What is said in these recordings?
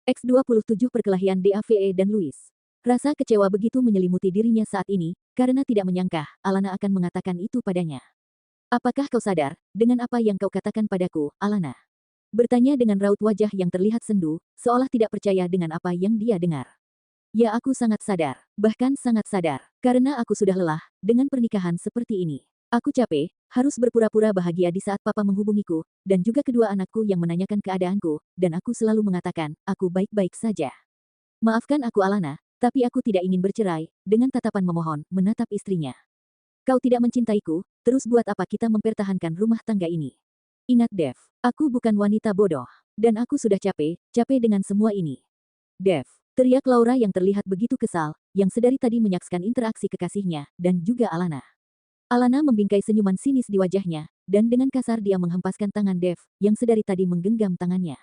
X27 Perkelahian DAVE dan Louis. Rasa kecewa begitu menyelimuti dirinya saat ini, karena tidak menyangka Alana akan mengatakan itu padanya. Apakah kau sadar, dengan apa yang kau katakan padaku, Alana? Bertanya dengan raut wajah yang terlihat sendu, seolah tidak percaya dengan apa yang dia dengar. Ya, aku sangat sadar, bahkan sangat sadar, karena aku sudah lelah dengan pernikahan seperti ini. Aku capek, harus berpura-pura bahagia di saat papa menghubungiku, dan juga kedua anakku yang menanyakan keadaanku, dan aku selalu mengatakan, aku baik-baik saja. Maafkan aku Alana, tapi aku tidak ingin bercerai, dengan tatapan memohon, menatap istrinya. Kau tidak mencintaiku, terus buat apa kita mempertahankan rumah tangga ini? Ingat Dev, aku bukan wanita bodoh, dan aku sudah capek dengan semua ini. Dev, teriak Laura yang terlihat begitu kesal, yang sedari tadi menyaksikan interaksi kekasihnya, dan juga Alana. Alana membingkai senyuman sinis di wajahnya, dan dengan kasar dia menghempaskan tangan Dev, yang sedari tadi menggenggam tangannya.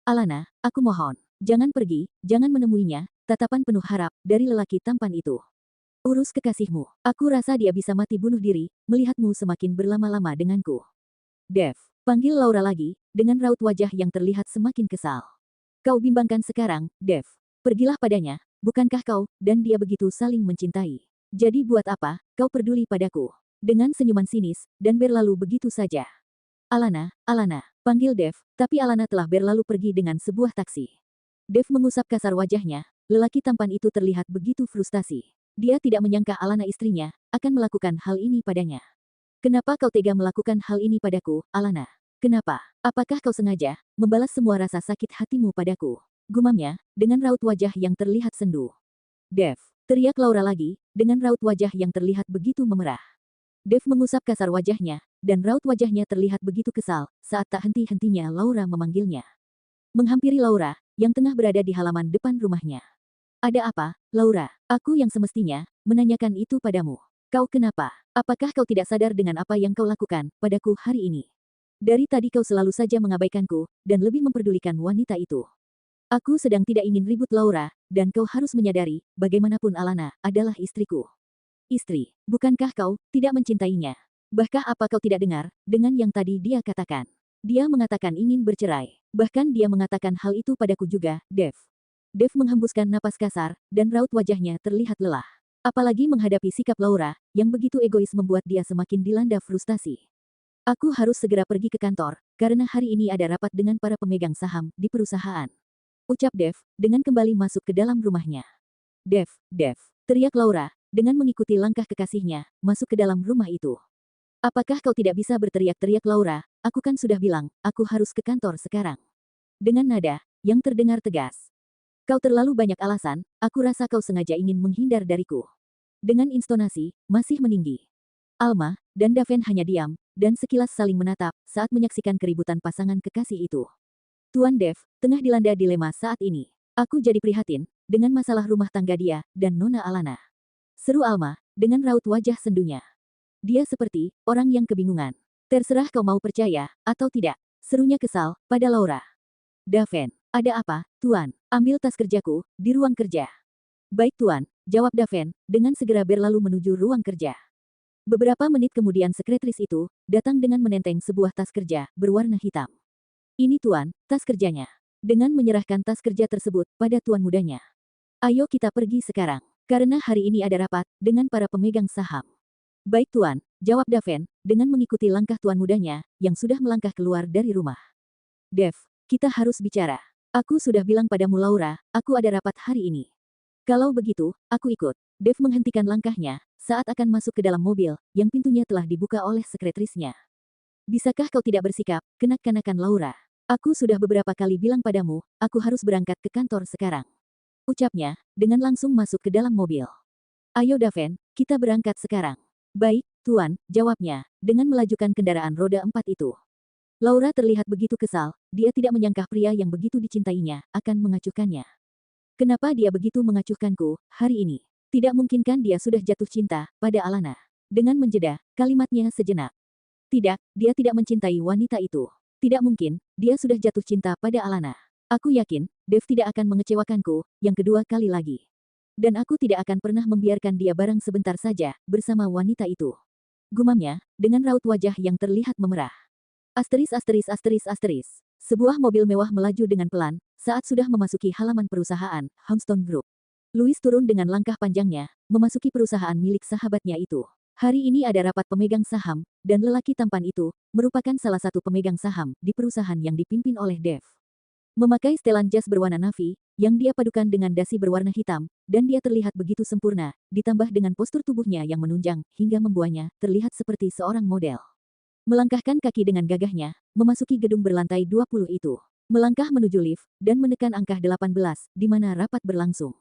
Alana, aku mohon, jangan pergi, jangan menemuinya, tatapan penuh harap, dari lelaki tampan itu. Urus kekasihmu, aku rasa dia bisa mati bunuh diri, melihatmu semakin berlama-lama denganku. Dev, panggil Laura lagi, dengan raut wajah yang terlihat semakin kesal. Kau bimbangkan sekarang, Dev. Pergilah padanya, bukankah kau dan dia begitu saling mencintai? Jadi buat apa, kau peduli padaku? Dengan senyuman sinis, dan berlalu begitu saja. Alana, panggil Dev, tapi Alana telah berlalu pergi dengan sebuah taksi. Dev mengusap kasar wajahnya, lelaki tampan itu terlihat begitu frustasi. Dia tidak menyangka Alana istrinya, akan melakukan hal ini padanya. Kenapa kau tega melakukan hal ini padaku, Alana? Kenapa? Apakah kau sengaja membalas semua rasa sakit hatimu padaku? Gumamnya, dengan raut wajah yang terlihat sendu. Dev, teriak Laura lagi, dengan raut wajah yang terlihat begitu memerah. Dev mengusap kasar wajahnya, dan raut wajahnya terlihat begitu kesal, saat tak henti-hentinya Laura memanggilnya. Menghampiri Laura, yang tengah berada di halaman depan rumahnya. Ada apa, Laura? Aku yang semestinya menanyakan itu padamu. Kau kenapa? Apakah kau tidak sadar dengan apa yang kau lakukan padaku hari ini? Dari tadi kau selalu saja mengabaikanku, dan lebih memperdulikan wanita itu. Aku sedang tidak ingin ribut Laura, dan kau harus menyadari, bagaimanapun Alana adalah istriku. Istri, bukankah kau tidak mencintainya? Bahkan apa kau tidak dengar, dengan yang tadi dia katakan? Dia mengatakan ingin bercerai. Bahkan dia mengatakan hal itu padaku juga, Dev. Dev menghembuskan napas kasar, dan raut wajahnya terlihat lelah. Apalagi menghadapi sikap Laura, yang begitu egois membuat dia semakin dilanda frustasi. Aku harus segera pergi ke kantor, karena hari ini ada rapat dengan para pemegang saham di perusahaan. Ucap Dev, dengan kembali masuk ke dalam rumahnya. Dev, teriak Laura, dengan mengikuti langkah kekasihnya, masuk ke dalam rumah itu. Apakah kau tidak bisa berteriak-teriak Laura, aku kan sudah bilang, aku harus ke kantor sekarang. Dengan nada, yang terdengar tegas. Kau terlalu banyak alasan, aku rasa kau sengaja ingin menghindar dariku. Dengan instonasi, masih meninggi. Alma, dan Daven hanya diam, dan sekilas saling menatap, saat menyaksikan keributan pasangan kekasih itu. Tuan Dev, tengah dilanda dilema saat ini. Aku jadi prihatin, dengan masalah rumah tangga dia, dan Nona Alana. Seru Alma, dengan raut wajah sendunya. Dia seperti orang yang kebingungan. Terserah kau mau percaya, atau tidak. Serunya kesal, pada Laura. Daven, ada apa, Tuan? Ambil tas kerjaku, di ruang kerja. Baik Tuan, jawab Daven, dengan segera berlalu menuju ruang kerja. Beberapa menit kemudian sekretris itu, datang dengan menenteng sebuah tas kerja, berwarna hitam. Ini Tuan, tas kerjanya. Dengan menyerahkan tas kerja tersebut pada tuan mudanya. Ayo kita pergi sekarang, karena hari ini ada rapat dengan para pemegang saham. Baik Tuan, jawab Daven, dengan mengikuti langkah tuan mudanya, yang sudah melangkah keluar dari rumah. Dev, kita harus bicara. Aku sudah bilang padamu Laura, aku ada rapat hari ini. Kalau begitu, aku ikut. Dev menghentikan langkahnya, saat akan masuk ke dalam mobil, yang pintunya telah dibuka oleh sekretrisnya. Bisakah kau tidak bersikap, kenak-kanakan Laura? Aku sudah beberapa kali bilang padamu, aku harus berangkat ke kantor sekarang. Ucapnya, dengan langsung masuk ke dalam mobil. Ayo Daven, kita berangkat sekarang. Baik, Tuan, jawabnya, dengan melajukan kendaraan roda 4 itu. Laura terlihat begitu kesal, dia tidak menyangka pria yang begitu dicintainya, akan mengacuhkannya. Kenapa dia begitu mengacuhkanku, hari ini? Tidak mungkinkah dia sudah jatuh cinta, pada Alana? Dengan menjeda, kalimatnya sejenak. Tidak, dia tidak mencintai wanita itu. Tidak mungkin, dia sudah jatuh cinta pada Alana. Aku yakin, Dev tidak akan mengecewakanku, yang kedua kali lagi. Dan aku tidak akan pernah membiarkan dia bareng sebentar saja, bersama wanita itu. Gumamnya, dengan raut wajah yang terlihat memerah. Asteris. Sebuah mobil mewah melaju dengan pelan saat sudah memasuki halaman perusahaan Houndstone Group. Louis turun dengan langkah panjangnya, memasuki perusahaan milik sahabatnya itu. Hari ini ada rapat pemegang saham, dan lelaki tampan itu merupakan salah satu pemegang saham di perusahaan yang dipimpin oleh Dev. Memakai setelan jas berwarna navy, yang dia padukan dengan dasi berwarna hitam, dan dia terlihat begitu sempurna, ditambah dengan postur tubuhnya yang menunjang, hingga membuatnya terlihat seperti seorang model. Melangkahkan kaki dengan gagahnya, memasuki gedung berlantai 20 itu. Melangkah menuju lift, dan menekan angka 18, di mana rapat berlangsung.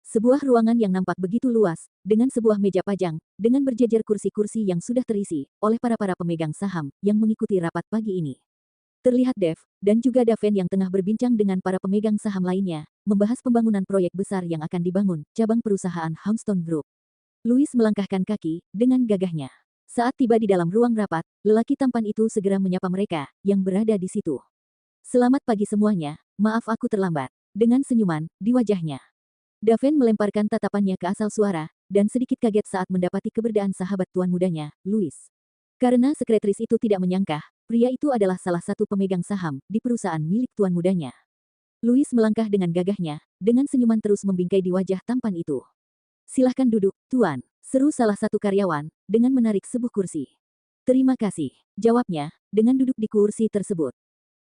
Sebuah ruangan yang nampak begitu luas, dengan sebuah meja pajang, dengan berjejer kursi-kursi yang sudah terisi oleh para pemegang saham yang mengikuti rapat pagi ini. Terlihat Dev, dan juga Daven yang tengah berbincang dengan para pemegang saham lainnya, membahas pembangunan proyek besar yang akan dibangun, cabang perusahaan Houndstone Group. Louis melangkahkan kaki, dengan gagahnya. Saat tiba di dalam ruang rapat, lelaki tampan itu segera menyapa mereka, yang berada di situ. Selamat pagi semuanya, maaf aku terlambat. Dengan senyuman, di wajahnya. Daven melemparkan tatapannya ke asal suara, dan sedikit kaget saat mendapati keberadaan sahabat tuan mudanya, Louis. Karena sekretaris itu tidak menyangka, pria itu adalah salah satu pemegang saham di perusahaan milik tuan mudanya. Louis melangkah dengan gagahnya, dengan senyuman terus membingkai di wajah tampan itu. Silahkan duduk, tuan, seru salah satu karyawan, dengan menarik sebuah kursi. Terima kasih, jawabnya, dengan duduk di kursi tersebut.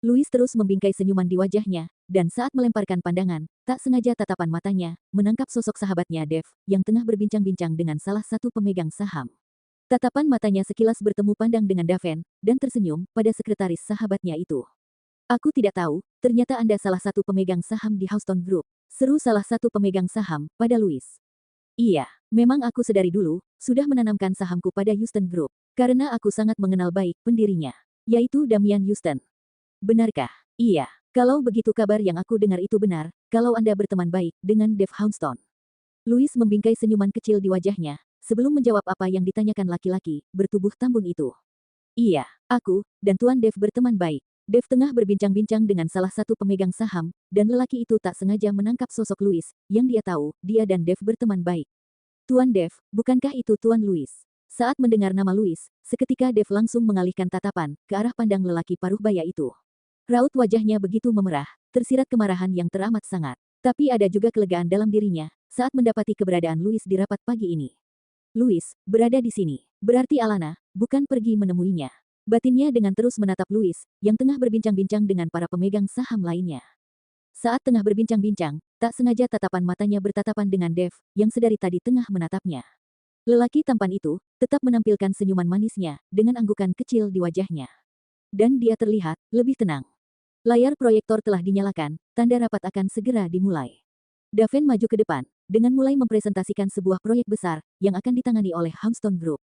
Louis terus membingkai senyuman di wajahnya, dan saat melemparkan pandangan, tak sengaja tatapan matanya menangkap sosok sahabatnya Dev, yang tengah berbincang-bincang dengan salah satu pemegang saham. Tatapan matanya sekilas bertemu pandang dengan Daven, dan tersenyum pada sekretaris sahabatnya itu. Aku tidak tahu, ternyata Anda salah satu pemegang saham di Houndstone Group. Seru salah satu pemegang saham pada Louis. Iya, memang aku sedari dulu sudah menanamkan sahamku pada Houndstone Group, karena aku sangat mengenal baik pendirinya, yaitu Damian Houston. Benarkah? Iya, kalau begitu kabar yang aku dengar itu benar, kalau Anda berteman baik dengan Dev Houndstone. Louis membingkai senyuman kecil di wajahnya, sebelum menjawab apa yang ditanyakan laki-laki bertubuh tambun itu. Iya, aku dan Tuan Dev berteman baik. Dev tengah berbincang-bincang dengan salah satu pemegang saham, dan lelaki itu tak sengaja menangkap sosok Louis, yang dia tahu, dia dan Dev berteman baik. Tuan Dev, bukankah itu Tuan Louis? Saat mendengar nama Louis, seketika Dev langsung mengalihkan tatapan ke arah pandang lelaki paruh baya itu. Raut wajahnya begitu memerah, tersirat kemarahan yang teramat sangat. Tapi ada juga kelegaan dalam dirinya, saat mendapati keberadaan Louis di rapat pagi ini. Louis, berada di sini. Berarti Alana, bukan pergi menemuinya. Batinnya dengan terus menatap Louis, yang tengah berbincang-bincang dengan para pemegang saham lainnya. Saat tengah berbincang-bincang, tak sengaja tatapan matanya bertatapan dengan Dev, yang sedari tadi tengah menatapnya. Lelaki tampan itu, tetap menampilkan senyuman manisnya, dengan anggukan kecil di wajahnya. Dan dia terlihat, lebih tenang. Layar proyektor telah dinyalakan, tanda rapat akan segera dimulai. Daven maju ke depan, dengan mulai mempresentasikan sebuah proyek besar, yang akan ditangani oleh Houndstone Group.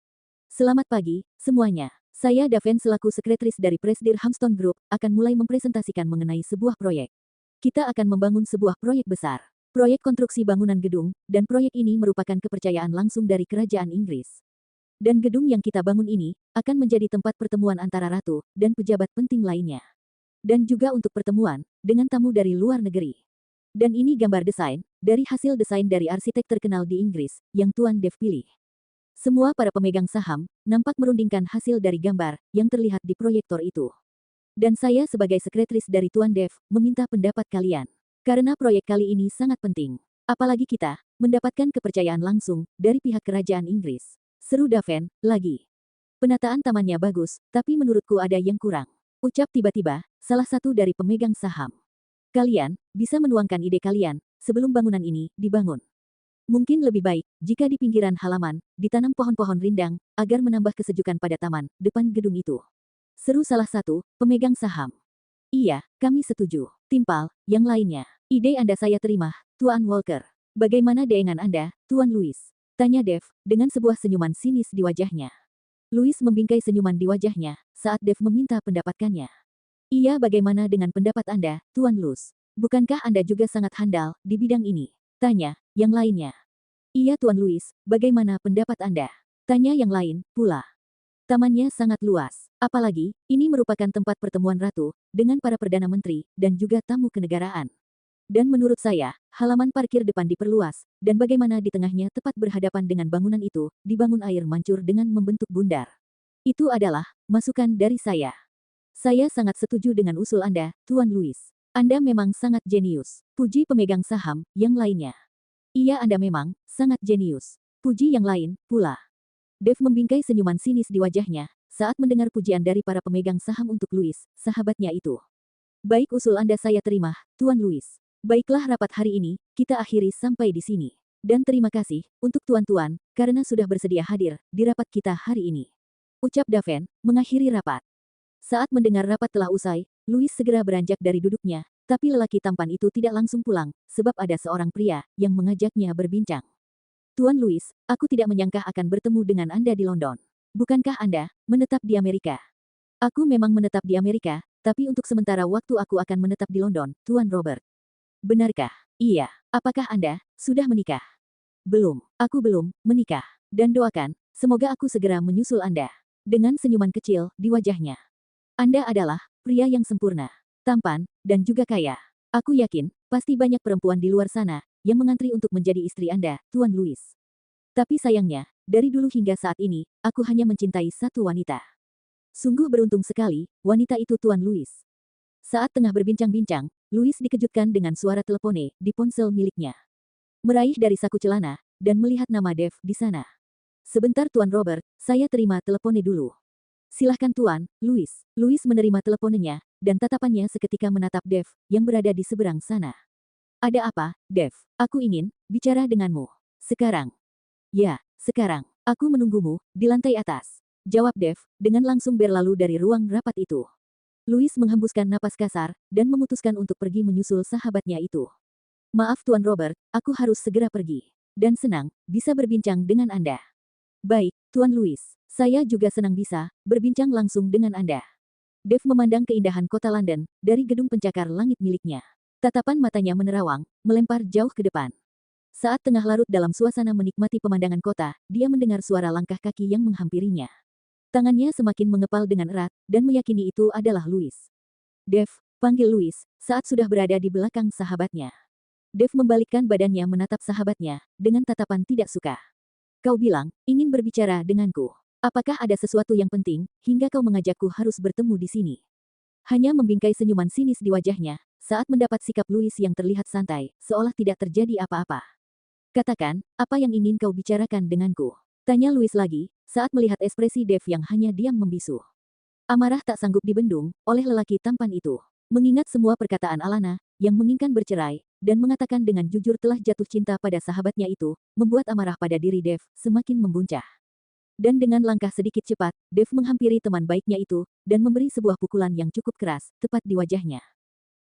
Selamat pagi, semuanya. Saya Daven selaku sekretaris dari Presidir Houndstone Group, akan mulai mempresentasikan mengenai sebuah proyek. Kita akan membangun sebuah proyek besar. Proyek konstruksi bangunan gedung, dan proyek ini merupakan kepercayaan langsung dari Kerajaan Inggris. Dan gedung yang kita bangun ini, akan menjadi tempat pertemuan antara ratu, dan pejabat penting lainnya. Dan juga untuk pertemuan, dengan tamu dari luar negeri. Dan ini gambar desain, dari hasil desain dari arsitek terkenal di Inggris, yang Tuan Dev pilih. Semua para pemegang saham, nampak merundingkan hasil dari gambar, yang terlihat di proyektor itu. Dan saya sebagai sekretaris dari Tuan Dev, meminta pendapat kalian. Karena proyek kali ini sangat penting. Apalagi kita, mendapatkan kepercayaan langsung, dari pihak kerajaan Inggris. Seru Daven, lagi. Penataan tamannya bagus, tapi menurutku ada yang kurang. Ucap tiba-tiba, salah satu dari pemegang saham. Kalian, bisa menuangkan ide kalian, sebelum bangunan ini dibangun. Mungkin lebih baik, jika di pinggiran halaman, ditanam pohon-pohon rindang, agar menambah kesejukan pada taman, depan gedung itu. Seru salah satu, pemegang saham. Iya, kami setuju. Timpal, yang lainnya. Ide Anda saya terima, Tuan Walker. Bagaimana dengan Anda, Tuan Louis? Tanya Dev, dengan sebuah senyuman sinis di wajahnya. Louis membingkai senyuman di wajahnya, saat Dev meminta pendapatkannya. Iya, bagaimana dengan pendapat Anda, Tuan Luz? Bukankah Anda juga sangat handal di bidang ini? Tanya yang lainnya. Iya Tuan Louis, bagaimana pendapat Anda? Tanya yang lain pula. Tamannya sangat luas. Apalagi, ini merupakan tempat pertemuan ratu, dengan para perdana menteri, dan juga tamu kenegaraan. Dan menurut saya, halaman parkir depan diperluas, dan bagaimana di tengahnya tepat berhadapan dengan bangunan itu, dibangun air mancur dengan membentuk bundar. Itu adalah masukan dari saya. Saya sangat setuju dengan usul Anda, Tuan Louis. Anda memang sangat jenius. Puji pemegang saham yang lainnya. Iya, Anda memang sangat jenius. Puji yang lain pula. Dave membingkai senyuman sinis di wajahnya saat mendengar pujian dari para pemegang saham untuk Louis, sahabatnya itu. Baik, usul Anda saya terima, Tuan Louis. Baiklah, rapat hari ini kita akhiri sampai di sini. Dan terima kasih untuk tuan-tuan karena sudah bersedia hadir di rapat kita hari ini. Ucap Daven mengakhiri rapat. Saat mendengar rapat telah usai, Louis segera beranjak dari duduknya, tapi lelaki tampan itu tidak langsung pulang, sebab ada seorang pria yang mengajaknya berbincang. Tuan Louis, aku tidak menyangka akan bertemu dengan Anda di London. Bukankah Anda menetap di Amerika? Aku memang menetap di Amerika, tapi untuk sementara waktu aku akan menetap di London, Tuan Robert. Benarkah? Iya. Apakah Anda sudah menikah? Belum. Aku belum menikah. Dan doakan, semoga aku segera menyusul Anda. Dengan senyuman kecil di wajahnya. Anda adalah pria yang sempurna, tampan, dan juga kaya. Aku yakin, pasti banyak perempuan di luar sana yang mengantri untuk menjadi istri Anda, Tuan Louis. Tapi sayangnya, dari dulu hingga saat ini, aku hanya mencintai satu wanita. Sungguh beruntung sekali, wanita itu Tuan Louis. Saat tengah berbincang-bincang, Louis dikejutkan dengan suara telepone di ponsel miliknya. Meraih dari saku celana, dan melihat nama Dave di sana. Sebentar Tuan Robert, saya terima telepone dulu. Silahkan Tuan, Louis. Louis menerima teleponenya, dan tatapannya seketika menatap Dave, yang berada di seberang sana. Ada apa, Dave? Aku ingin bicara denganmu. Sekarang. Ya, sekarang. Aku menunggumu di lantai atas. Jawab Dave, dengan langsung berlalu dari ruang rapat itu. Louis menghembuskan napas kasar, dan memutuskan untuk pergi menyusul sahabatnya itu. Maaf Tuan Robert, aku harus segera pergi. Dan senang, bisa berbincang dengan Anda. Baik, Tuan Louis, saya juga senang bisa berbincang langsung dengan Anda. Dave memandang keindahan kota London, dari gedung pencakar langit miliknya. Tatapan matanya menerawang, melempar jauh ke depan. Saat tengah larut dalam suasana menikmati pemandangan kota, dia mendengar suara langkah kaki yang menghampirinya. Tangannya semakin mengepal dengan erat, dan meyakini itu adalah Louis. Dave, panggil Louis, saat sudah berada di belakang sahabatnya. Dave membalikkan badannya menatap sahabatnya, dengan tatapan tidak suka. Kau bilang, ingin berbicara denganku. Apakah ada sesuatu yang penting, hingga kau mengajakku harus bertemu di sini? Hanya membingkai senyuman sinis di wajahnya, saat mendapat sikap Louis yang terlihat santai, seolah tidak terjadi apa-apa. Katakan, apa yang ingin kau bicarakan denganku? Tanya Louis lagi, saat melihat ekspresi Dave yang hanya diam membisu. Amarah tak sanggup dibendung oleh lelaki tampan itu. Mengingat semua perkataan Alana, yang menginginkan bercerai, dan mengatakan dengan jujur telah jatuh cinta pada sahabatnya itu, membuat amarah pada diri Dave semakin membuncah. Dan dengan langkah sedikit cepat, Dave menghampiri teman baiknya itu, dan memberi sebuah pukulan yang cukup keras, tepat di wajahnya.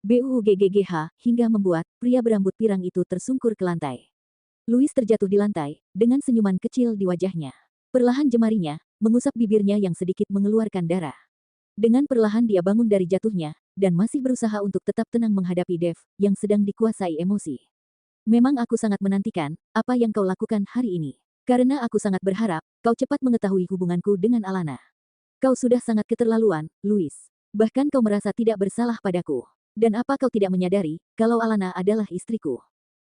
BUGGGH, hingga membuat pria berambut pirang itu tersungkur ke lantai. Louis terjatuh di lantai, dengan senyuman kecil di wajahnya. Perlahan jemarinya, mengusap bibirnya yang sedikit mengeluarkan darah. Dengan perlahan dia bangun dari jatuhnya, dan masih berusaha untuk tetap tenang menghadapi Dave, yang sedang dikuasai emosi. Memang aku sangat menantikan, apa yang kau lakukan hari ini. Karena aku sangat berharap, kau cepat mengetahui hubunganku dengan Alana. Kau sudah sangat keterlaluan, Louis. Bahkan kau merasa tidak bersalah padaku. Dan apa kau tidak menyadari, kalau Alana adalah istriku?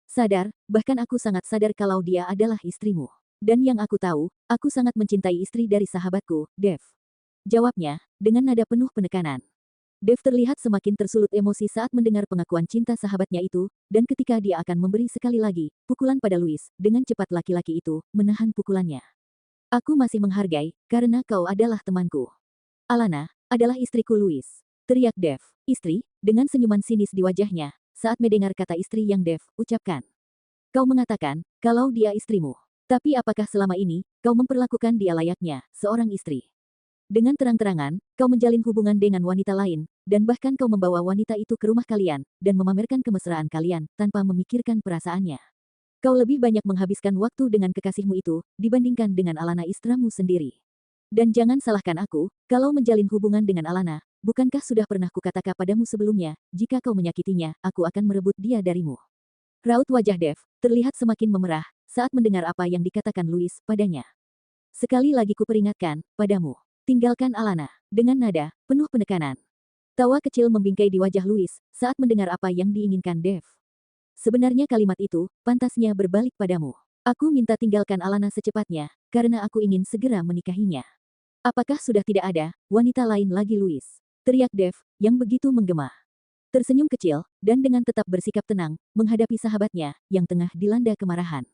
Sadar, bahkan aku sangat sadar kalau dia adalah istrimu. Dan yang aku tahu, aku sangat mencintai istri dari sahabatku, Dave. Jawabnya, dengan nada penuh penekanan. Dave terlihat semakin tersulut emosi saat mendengar pengakuan cinta sahabatnya itu, dan ketika dia akan memberi sekali lagi pukulan pada Louis, dengan cepat laki-laki itu menahan pukulannya. Aku masih menghargai, karena kau adalah temanku. Alana adalah istriku Louis. Teriak Dave. Istri, dengan senyuman sinis di wajahnya, saat mendengar kata istri yang Dave ucapkan. Kau mengatakan, kalau dia istrimu. Tapi apakah selama ini, kau memperlakukan dia layaknya, seorang istri? Dengan terang-terangan, kau menjalin hubungan dengan wanita lain, dan bahkan kau membawa wanita itu ke rumah kalian, dan memamerkan kemesraan kalian, tanpa memikirkan perasaannya. Kau lebih banyak menghabiskan waktu dengan kekasihmu itu, dibandingkan dengan Alana istrimu sendiri. Dan jangan salahkan aku, kalau menjalin hubungan dengan Alana, bukankah sudah pernah kukatakan padamu sebelumnya, jika kau menyakitinya, aku akan merebut dia darimu. Raut wajah Dave terlihat semakin memerah saat mendengar apa yang dikatakan Louis padanya. Sekali lagi kuperingatkan padamu, tinggalkan Alana, dengan nada penuh penekanan. Tawa kecil membingkai di wajah Louis saat mendengar apa yang diinginkan Dave. Sebenarnya kalimat itu pantasnya berbalik padamu. Aku minta tinggalkan Alana secepatnya, karena aku ingin segera menikahinya. Apakah sudah tidak ada wanita lain lagi Louis? teriak Dev, yang begitu menggema. Tersenyum kecil, dan dengan tetap bersikap tenang, menghadapi sahabatnya, yang tengah dilanda kemarahan.